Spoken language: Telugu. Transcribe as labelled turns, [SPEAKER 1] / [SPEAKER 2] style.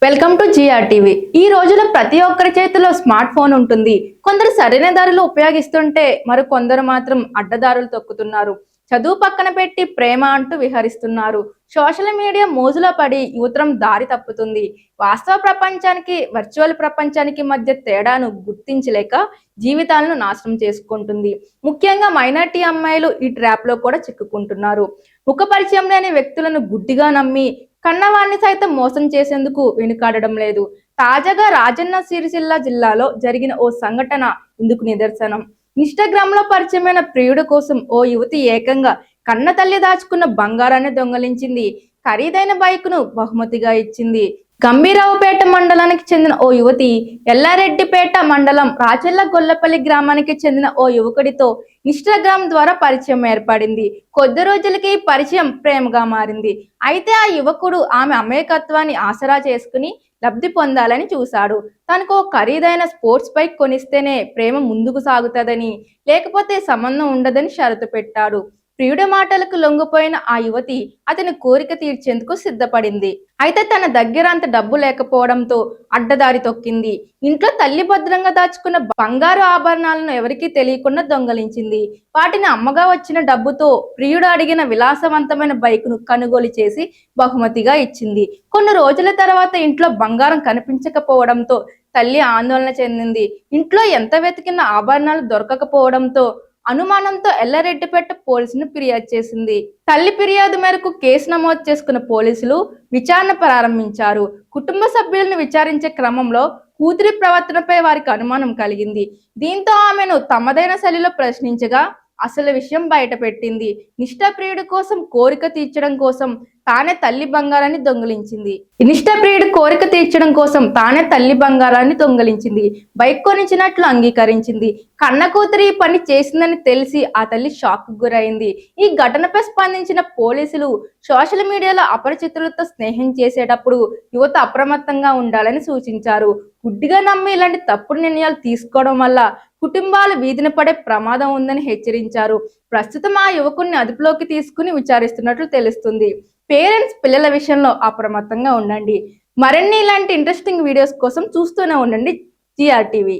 [SPEAKER 1] Welcome to GRTV. ఈ రోజులో ప్రతి ఒక్కరి చేతిలో స్మార్ట్ ఫోన్ ఉంటుంది. కొందరు సరైన దారిలో ఉపయోగిస్తుంటే మరి కొందరు మాత్రం అడ్డదారులు తొక్కుతున్నారు. చదువు పక్కన పెట్టి ప్రేమ అంటూ విహరిస్తున్నారు. సోషల్ మీడియా మోజులో పడి యువతరం దారి తప్పుతుంది. వాస్తవ ప్రపంచానికి వర్చువల్ ప్రపంచానికి మధ్య తేడాను గుర్తించలేక జీవితాలను నాశనం చేసుకుంటుంది. ముఖ్యంగా మైనారిటీ అమ్మాయిలు ఈ ట్రాప్ లో కూడా చిక్కుకుంటున్నారు. ముఖ పరిచయం లేని వ్యక్తులను గుడ్డిగా నమ్మి కన్నవాణ్ణి సైతం మోసం చేసేందుకు వెనుకాడడం లేదు. తాజాగా రాజన్న సిరిసిల్ల జిల్లాలో జరిగిన ఓ సంఘటన ఇందుకు నిదర్శనం. ఇన్స్టాగ్రామ్ లో పరిచయమైన ప్రియుడు కోసం ఓ యువతి ఏకంగా కన్న తల్లి దాచుకున్న బంగారాన్ని దొంగలించింది. ఖరీదైన బైక్ ను బహుమతిగా ఇచ్చింది. గంభీరావుపేట మండలానికి చెందిన ఓ యువతి ఎల్లారెడ్డిపేట మండలం రాచెల్ల గొల్లపల్లి గ్రామానికి చెందిన ఓ యువకుడితో ఇన్స్టాగ్రామ్ ద్వారా పరిచయం ఏర్పడింది. కొద్ది రోజులకి పరిచయం ప్రేమగా మారింది. అయితే ఆ యువకుడు ఆమె అమాయకత్వాన్ని ఆసరా చేసుకుని లబ్ధి పొందాలని చూశాడు. తనకు ఖరీదైన స్పోర్ట్స్ బైక్ కొనిస్తేనే ప్రేమ ముందుకు సాగుతుందని, లేకపోతే సంబంధం ఉండదని షరతు పెట్టాడు. ప్రియుడి మాటలకు లొంగిపోయిన ఆ యువతి అతని కోరిక తీర్చేందుకు సిద్ధపడింది. అయితే తన దగ్గర అంత డబ్బు లేకపోవడంతో అడ్డదారి తొక్కింది. ఇంట్లో తల్లి భద్రంగా దాచుకున్న బంగారు ఆభరణాలను ఎవరికీ తెలియకుండా దొంగలించింది. వాటిని అమ్మగా వచ్చిన డబ్బుతో ప్రియుడు అడిగిన విలాసవంతమైన బైక్ ను కొనుగోలు చేసి బహుమతిగా ఇచ్చింది. కొన్ని రోజుల తర్వాత ఇంట్లో బంగారం కనిపించకపోవడంతో తల్లి ఆందోళన చెందింది. ఇంట్లో ఎంత వెతికిన ఆభరణాలు దొరకకపోవడంతో అనుమానంతో ఎల్లారెడ్డిపేట పోలీసును ఫిర్యాదు చేసింది. తల్లి ఫిర్యాదు మేరకు కేసు నమోదు చేసుకున్న పోలీసులు విచారణ ప్రారంభించారు. కుటుంబ సభ్యులను విచారించే క్రమంలో కూతురి ప్రవర్తనపై వారికి అనుమానం కలిగింది. దీంతో ఆమెను తమదైన శైలిలో ప్రశ్నించగా అసలు విషయం బయట పెట్టింది. నిష్ఠప్రియుడి కోసం కోరిక తీర్చడం కోసం తానే తల్లి బంగారాన్ని దొంగిలించింది. నిష్ఠప్రియుడి కోరిక తీర్చడం కోసం తానే తల్లి బంగారాన్ని దొంగిలించింది. బైక్ కొనిచ్చినట్లు అంగీకరించింది. కన్న కూతురి పని చేసిందని తెలిసి ఆ తల్లి షాక్ గురైంది. ఈ ఘటనపై స్పందించిన పోలీసులు సోషల్ మీడియాలో అపరిచితులతో స్నేహం చేసేటప్పుడు యువత అప్రమత్తంగా ఉండాలని సూచించారు. గుడ్డిగా నమ్మి ఇలాంటి తప్పుడు నిర్ణయాలు తీసుకోవడం వల్ల కుటుంబాలు వీధిన పడే ప్రమాదం ఉందని హెచ్చరించారు. ప్రస్తుతం ఆ యువకుడిని అదుపులోకి తీసుకుని విచారిస్తున్నట్లు తెలుస్తుంది. పేరెంట్స్ పిల్లల విషయంలో అప్రమత్తంగా ఉండండి. మరిన్ని ఇలాంటి ఇంట్రెస్టింగ్ వీడియోస్ కోసం చూస్తూనే ఉండండి జిఆర్టీవీ.